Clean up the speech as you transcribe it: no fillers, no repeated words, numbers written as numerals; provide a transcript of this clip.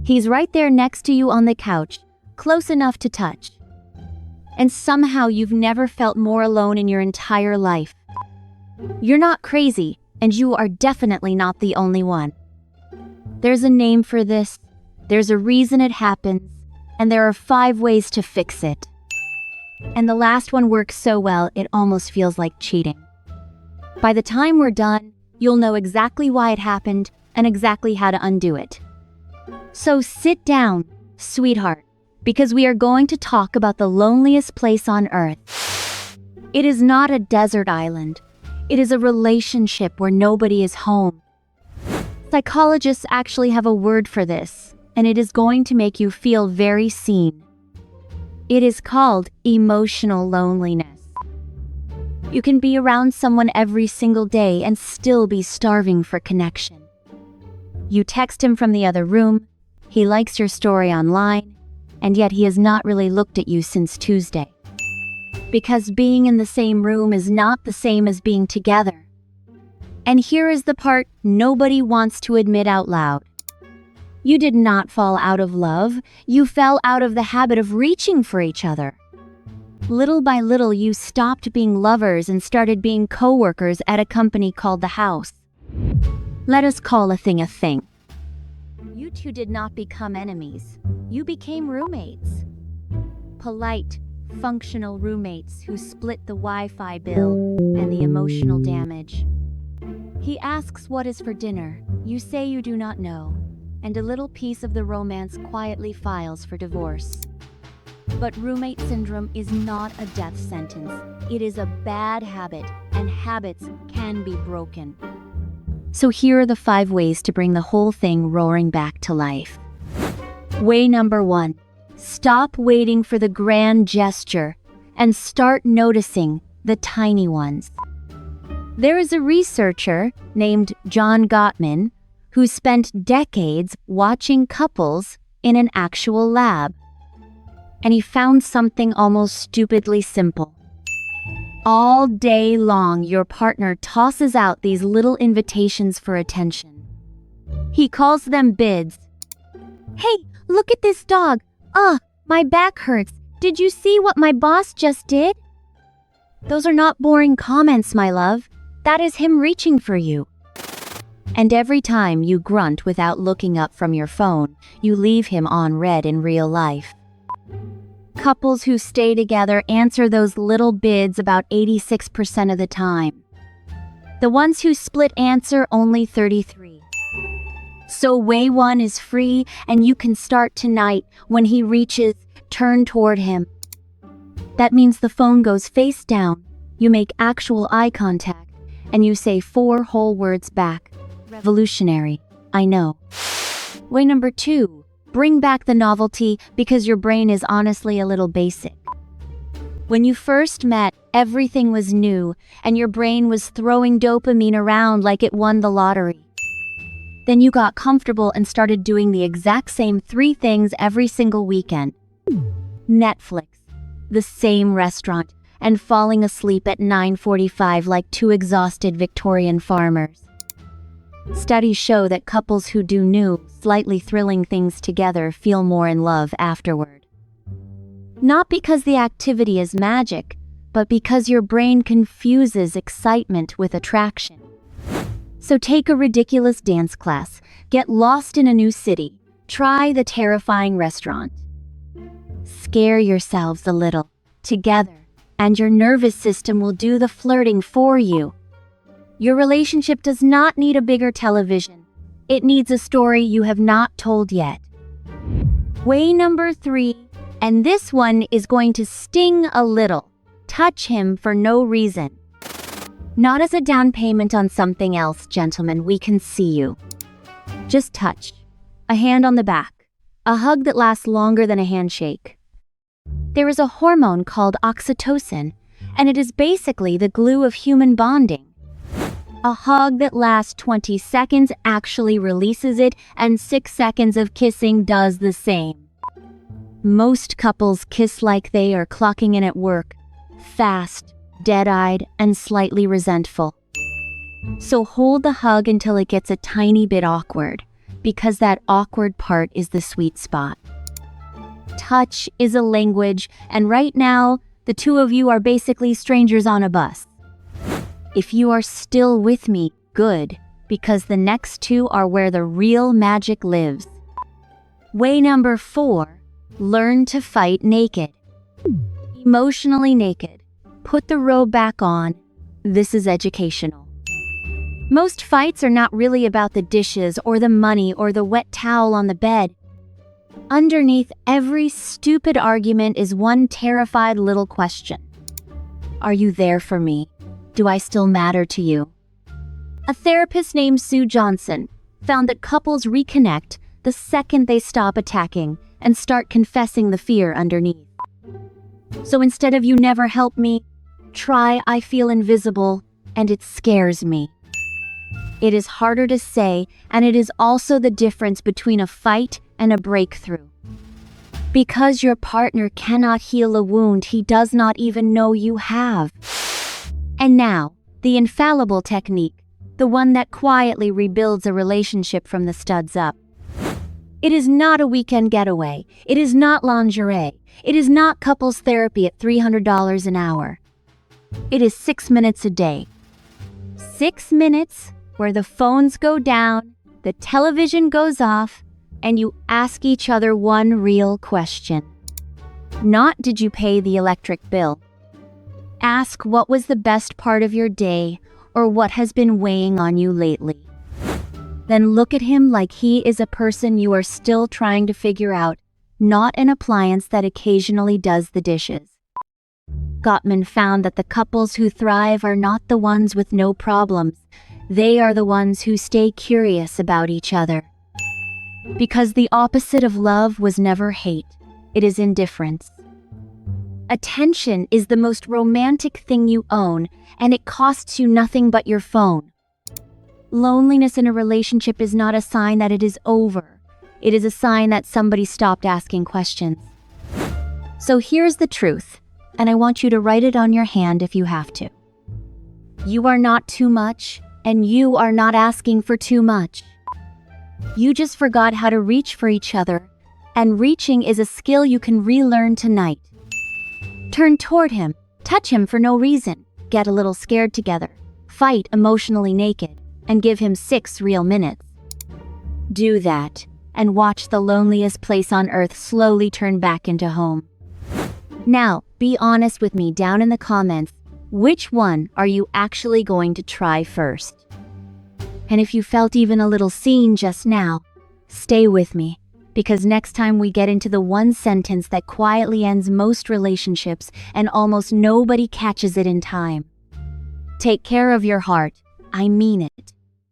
He's right there next to you on the couch, close enough to touch. And somehow you've never felt more alone in your entire life. You're not crazy, and you are definitely not the only one. There's a name for this, there's a reason it happens, and there are 5 ways to fix it. And the last one works so well, it almost feels like cheating. By the time we're done, you'll know exactly why it happened and exactly how to undo it. So sit down, sweetheart, because we are going to talk about the loneliest place on earth. It is not a desert island. It is a relationship where nobody is home. Psychologists actually have a word for this, and it is going to make you feel very seen. It is called emotional loneliness. You can be around someone every single day and still be starving for connection. You text him from the other room, he likes your story online, and yet he has not really looked at you since Tuesday. Because being in the same room is not the same as being together. And here is the part nobody wants to admit out loud. You did not fall out of love, you fell out of the habit of reaching for each other. Little by little, you stopped being lovers and started being co-workers at a company called The House. Let us call a thing a thing. You two did not become enemies, you became roommates. Polite, functional roommates who split the Wi-Fi bill and the emotional damage. He asks what is for dinner, you say you do not know, and a little piece of the romance quietly files for divorce. But roommate syndrome is not a death sentence. It is a bad habit, and habits can be broken. So here are the 5 ways to bring the whole thing roaring back to life. Way number 1, stop waiting for the grand gesture and start noticing the tiny ones. There is a researcher named John Gottman who spent decades watching couples in an actual lab. And he found something almost stupidly simple. All day long, your partner tosses out these little invitations for attention. He calls them bids. Hey, look at this dog. My back hurts. Did you see what my boss just did? Those are not boring comments, my love. That is him reaching for you. And every time you grunt without looking up from your phone, you leave him on red in real life. Couples who stay together answer those little bids about 86% of the time. The ones who split answer only 33%. So way 1 is free, and you can start tonight. When he reaches, turn toward him. That means the phone goes face down, you make actual eye contact, and you say 4 whole words back. Revolutionary, I know. Way number 2, bring back the novelty because your brain is honestly a little basic. When you first met, everything was new, and your brain was throwing dopamine around like it won the lottery. Then you got comfortable and started doing the exact same 3 things every single weekend. Netflix, the same restaurant, and falling asleep at 9:45 like 2 exhausted Victorian farmers. Studies show that couples who do new, slightly thrilling things together feel more in love afterward. Not because the activity is magic, but because your brain confuses excitement with attraction. So take a ridiculous dance class, get lost in a new city, try the terrifying restaurant. Scare yourselves a little, together, and your nervous system will do the flirting for you. Your relationship does not need a bigger television. It needs a story you have not told yet. Way number 3, and this one is going to sting a little. Touch him for no reason. Not as a down payment on something else, gentlemen, we can see you. Just touch. A hand on the back. A hug that lasts longer than a handshake. There is a hormone called oxytocin, and it is basically the glue of human bonding. A hug that lasts 20 seconds actually releases it, and 6 seconds of kissing does the same. Most couples kiss like they are clocking in at work, fast, dead-eyed, and slightly resentful. So hold the hug until it gets a tiny bit awkward. because that awkward part is the sweet spot. Touch is a language, and right now, the two of you are basically strangers on a bus. If you are still with me, good, because the next two are where the real magic lives. Way number 4, learn to fight naked. Emotionally naked. Put the robe back on. This is educational. Most fights are not really about the dishes or the money or the wet towel on the bed. Underneath every stupid argument is one terrified little question. Are you there for me? Do I still matter to you? A therapist named Sue Johnson found that couples reconnect the second they stop attacking and start confessing the fear underneath. So instead of "you never help me," try "I feel invisible and it scares me." It is harder to say, and it is also the difference between a fight and a breakthrough. Because your partner cannot heal a wound he does not even know you have. And now, the infallible technique, the one that quietly rebuilds a relationship from the studs up. It is not a weekend getaway. It is not lingerie. It is not couples therapy at $300 an hour. It is 6 minutes a day. 6 minutes where the phones go down, the television goes off, and you ask each other one real question. Not did you pay the electric bill. Ask what was the best part of your day or what has been weighing on you lately. Then look at him like he is a person you are still trying to figure out, not an appliance that occasionally does the dishes. Gottman found that the couples who thrive are not the ones with no problems. They are the ones who stay curious about each other. Because the opposite of love was never hate, it is indifference. Attention is the most romantic thing you own, and it costs you nothing but your phone. Loneliness in a relationship is not a sign that it is over. It is a sign that somebody stopped asking questions. So here's the truth, and I want you to write it on your hand if you have to. You are not too much, and you are not asking for too much. You just forgot how to reach for each other, and reaching is a skill you can relearn tonight. Turn toward him, touch him for no reason, get a little scared together, fight emotionally naked, and give him 6 real minutes. Do that, and watch the loneliest place on earth slowly turn back into home. Now, be honest with me down in the comments. Which one are you actually going to try first? And if you felt even a little seen just now, stay with me, because next time we get into the one sentence that quietly ends most relationships and almost nobody catches it in time. Take care of your heart. I mean it.